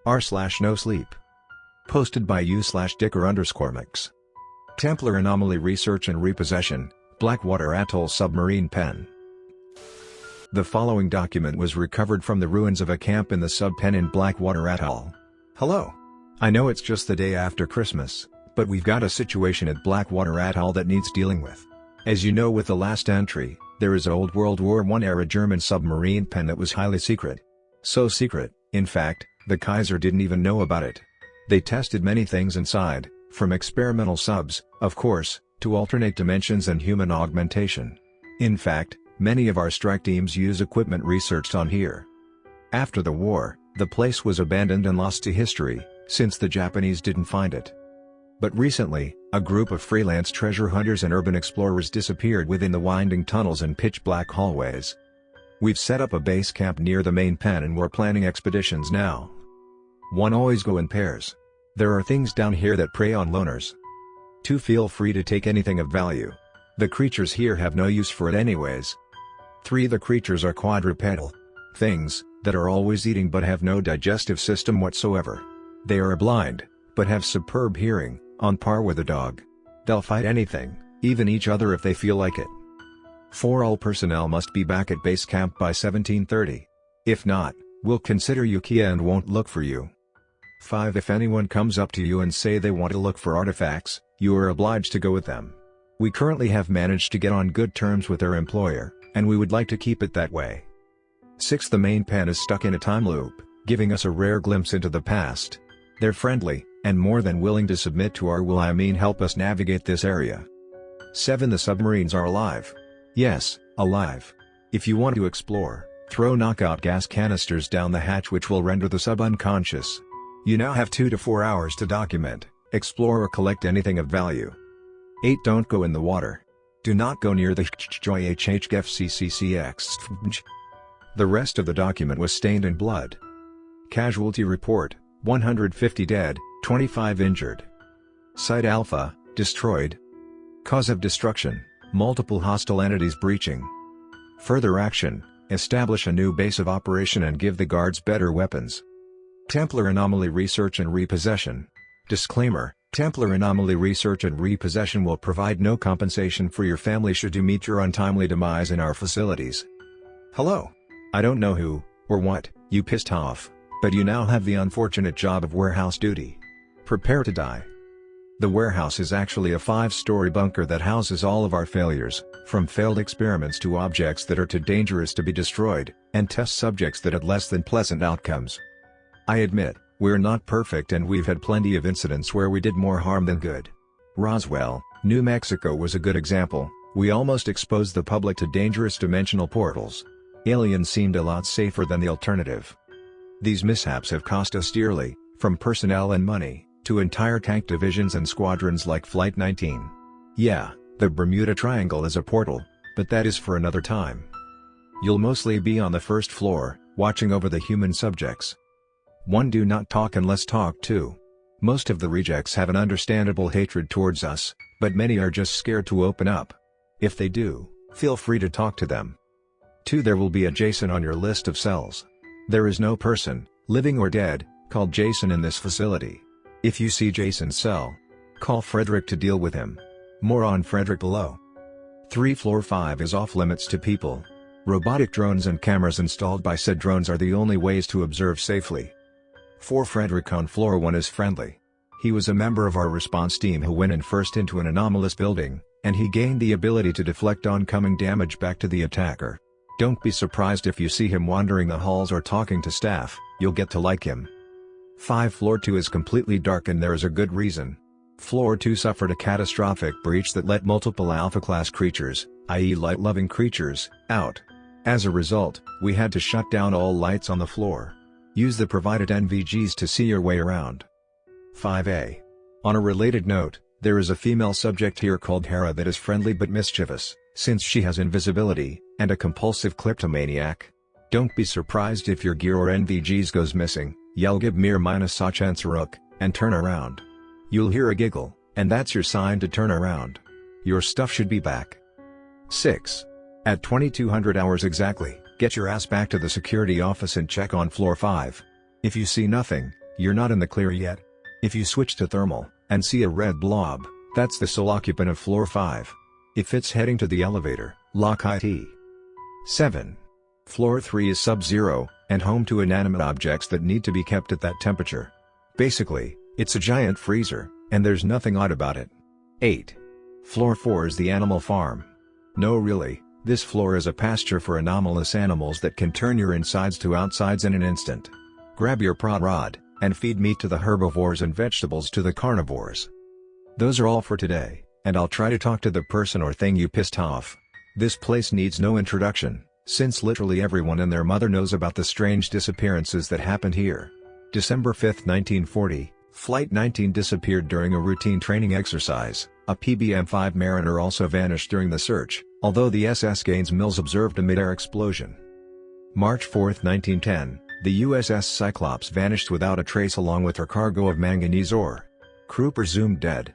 r/NoSleep. Posted by u/Dicker_mix. Templar Anomaly Research and Repossession, Blackwater Atoll Submarine Pen. The following document was recovered from the ruins of a camp in the sub-pen in Blackwater Atoll. Hello. I know it's just the day after Christmas, but we've got a situation at Blackwater Atoll that needs dealing with. As you know, with the last entry, there is an old World War I era German submarine pen that was highly secret. So secret, in fact, the Kaiser didn't even know about it. They tested many things inside, from experimental subs, of course, to alternate dimensions and human augmentation. In fact, many of our strike teams use equipment researched on here. After the war, the place was abandoned and lost to history, since the Japanese didn't find it. But recently, a group of freelance treasure hunters and urban explorers disappeared within the winding tunnels and pitch-black hallways. We've set up a base camp near the main pen and we're planning expeditions now. One, always go in pairs. There are things down here that prey on loners. 2, feel free to take anything of value. The creatures here have no use for it anyways. 3, the creatures are quadrupedal. Things that are always eating but have no digestive system whatsoever. They are blind, but have superb hearing, on par with a dog. They'll fight anything, even each other if they feel like it. 4, all personnel must be back at base camp by 17:30. If not, we'll consider you Kia and won't look for you. 5, if anyone comes up to you and say they want to look for artifacts, you are obliged to go with them. We currently have managed to get on good terms with our employer, and we would like to keep it that way. 6, the main pen is stuck in a time loop, giving us a rare glimpse into the past. They're friendly, and more than willing to submit to our will, help us navigate this area. 7, the submarines are alive. Yes, alive. If you want to explore, throw knockout gas canisters down the hatch which will render the sub unconscious. You now have 2 to 4 hours to document, explore or collect anything of value. 8, don't go in the water. Do not go near the HHGFCCCX. The rest of the document was stained in blood. Casualty report, 150 dead, 25 injured. Site Alpha, destroyed. Cause of destruction, multiple hostile entities breaching. Further action, establish a new base of operation and give the guards better weapons. Templar Anomaly Research and Repossession. Disclaimer: Templar Anomaly Research and Repossession will provide no compensation for your family should you meet your untimely demise in our facilities. Hello. I don't know who, or what, you pissed off, but you now have the unfortunate job of warehouse duty. Prepare to die. The warehouse is actually a 5-story bunker that houses all of our failures, from failed experiments to objects that are too dangerous to be destroyed, and test subjects that had less than pleasant outcomes. I admit, we're not perfect and we've had plenty of incidents where we did more harm than good. Roswell, New Mexico was a good example. We almost exposed the public to dangerous dimensional portals. Aliens seemed a lot safer than the alternative. These mishaps have cost us dearly, from personnel and money, to entire tank divisions and squadrons like Flight 19. Yeah, the Bermuda Triangle is a portal, but that is for another time. You'll mostly be on the first floor, watching over the human subjects. 1, do not talk unless talked to. Most of the rejects have an understandable hatred towards us, but many are just scared to open up. If they do, feel free to talk to them. 2, there will be a Jason on your list of cells. There is no person, living or dead, called Jason in this facility. If you see Jason's cell, call Frederick to deal with him. More on Frederick below. 3, floor 5 is off limits to people. Robotic drones and cameras installed by said drones are the only ways to observe safely. 4, Frederick on floor 1 is friendly. He was a member of our response team who went in first into an anomalous building, and he gained the ability to deflect oncoming damage back to the attacker. Don't be surprised if you see him wandering the halls or talking to staff, you'll get to like him. 5, floor 2 is completely dark and there is a good reason. Floor 2 suffered a catastrophic breach that let multiple Alpha-class creatures, i.e. light-loving creatures, out. As a result, we had to shut down all lights on the floor. Use the provided NVGs to see your way around. 5A. On a related note, there is a female subject here called Hera that is friendly but mischievous, since she has invisibility, and a compulsive kleptomaniac. Don't be surprised if your gear or NVGs goes missing, yell "Gib mir meine Sachen zurück," and turn around. You'll hear a giggle, and that's your sign to turn around. Your stuff should be back. 6. At 2200 hours exactly, get your ass back to the security office and check on floor 5. If you see nothing, You're not in the clear yet. If you switch to thermal, and see a red blob, that's the sole occupant of floor 5. If it's heading to the elevator, lock it. 7. Floor 3 is sub-zero, and home to inanimate objects that need to be kept at that temperature. Basically, it's a giant freezer, and there's nothing odd about it. 8. Floor 4 is the animal farm. No really, this floor is a pasture for anomalous animals that can turn your insides to outsides in an instant. Grab your prod rod, and feed meat to the herbivores and vegetables to the carnivores. Those are all for today, and I'll try to talk to the person or thing you pissed off. This place needs no introduction, since literally everyone and their mother knows about the strange disappearances that happened here. December 5, 1940, Flight 19 disappeared during a routine training exercise. A PBM-5 Mariner also vanished during the search, although the SS Gaines Mills observed a mid-air explosion. March 4, 1910, the USS Cyclops vanished without a trace along with her cargo of manganese ore. Crew presumed dead.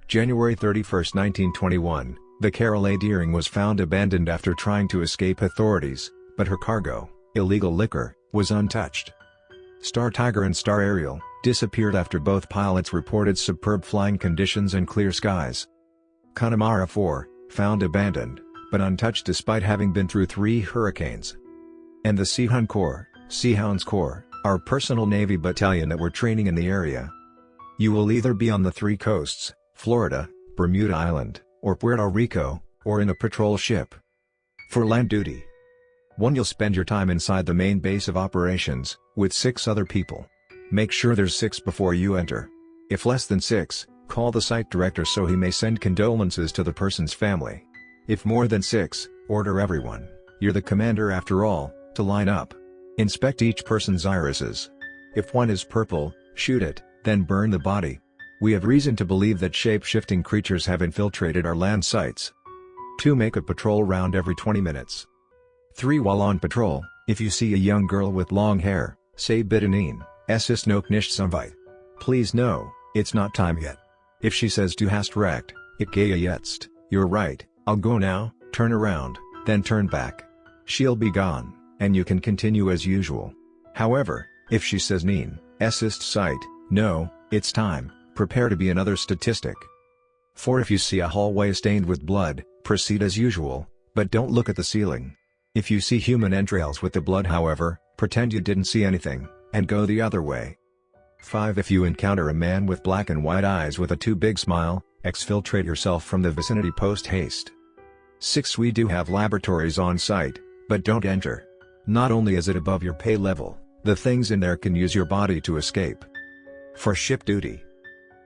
January 31, 1921, the Carol A. Deering was found abandoned after trying to escape authorities, but her cargo, illegal liquor, was untouched. Star Tiger and Star Ariel disappeared after both pilots reported superb flying conditions and clear skies. Connemara 4, found abandoned, but untouched despite having been through 3 hurricanes. And the Seahounds Corps, our personal Navy battalion that were training in the area. You will either be on the 3 coasts, Florida, Bermuda Island, or Puerto Rico, or in a patrol ship. For land duty. 1. You'll spend your time inside the main base of operations, with 6 other people. Make sure there's 6 before you enter. If less than 6, call the site director so he may send condolences to the person's family. If more than 6, order everyone, you're the commander after all, to line up. Inspect each person's irises. If one is purple, shoot it, then burn the body. We have reason to believe that shape-shifting creatures have infiltrated our land sites. 2. Make a patrol round every 20 minutes. 3. While on patrol, if you see a young girl with long hair, say bitte es ist noch nicht so weit. Please no, it's not time yet. If she says du hast recht, ich gehe jetzt, you're right, I'll go now, turn around, then turn back. She'll be gone, and you can continue as usual. However, if she says nein, es ist Zeit, no, it's time, prepare to be another statistic. 4. If you see a hallway stained with blood, proceed as usual, but don't look at the ceiling. If you see human entrails with the blood however, pretend you didn't see anything, and go the other way. 5. If you encounter a man with black and white eyes with a too big smile, exfiltrate yourself from the vicinity post haste. 6. We do have laboratories on site, but don't enter. Not only is it above your pay level, the things in there can use your body to escape. For ship duty.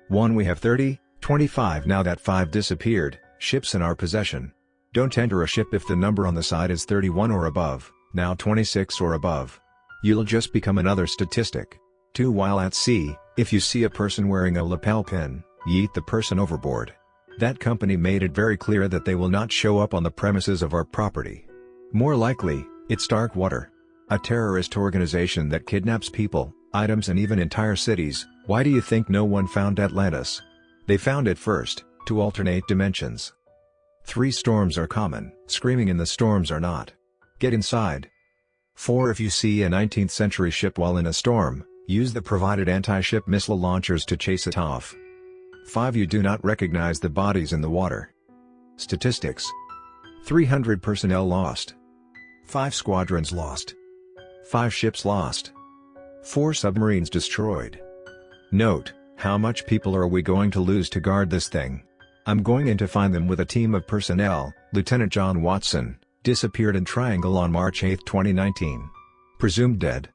1. We have 25 now that 5 disappeared, ships in our possession. Don't enter a ship if the number on the side is 31 or above, now 26 or above. You'll just become another statistic. 2. While at sea, if you see a person wearing a lapel pin, yeet the person overboard. That company made it very clear that they will not show up on the premises of our property. More likely, it's Darkwater. A terrorist organization that kidnaps people, items and even entire cities. Why do you think no one found Atlantis? They found it first, to alternate dimensions. 3. Storms are common, screaming in the storms are not. Get inside. 4. If you see a 19th century ship while in a storm, use the provided anti-ship missile launchers to chase it off. 5. You do not recognize the bodies in the water. Statistics. 300 personnel lost. 5 squadrons lost. 5 ships lost. 4 submarines destroyed. Note, how much people are we going to lose to guard this thing? I'm going in to find them with a team of personnel. Lieutenant John Watson, disappeared in Triangle on March 8, 2019. Presumed dead.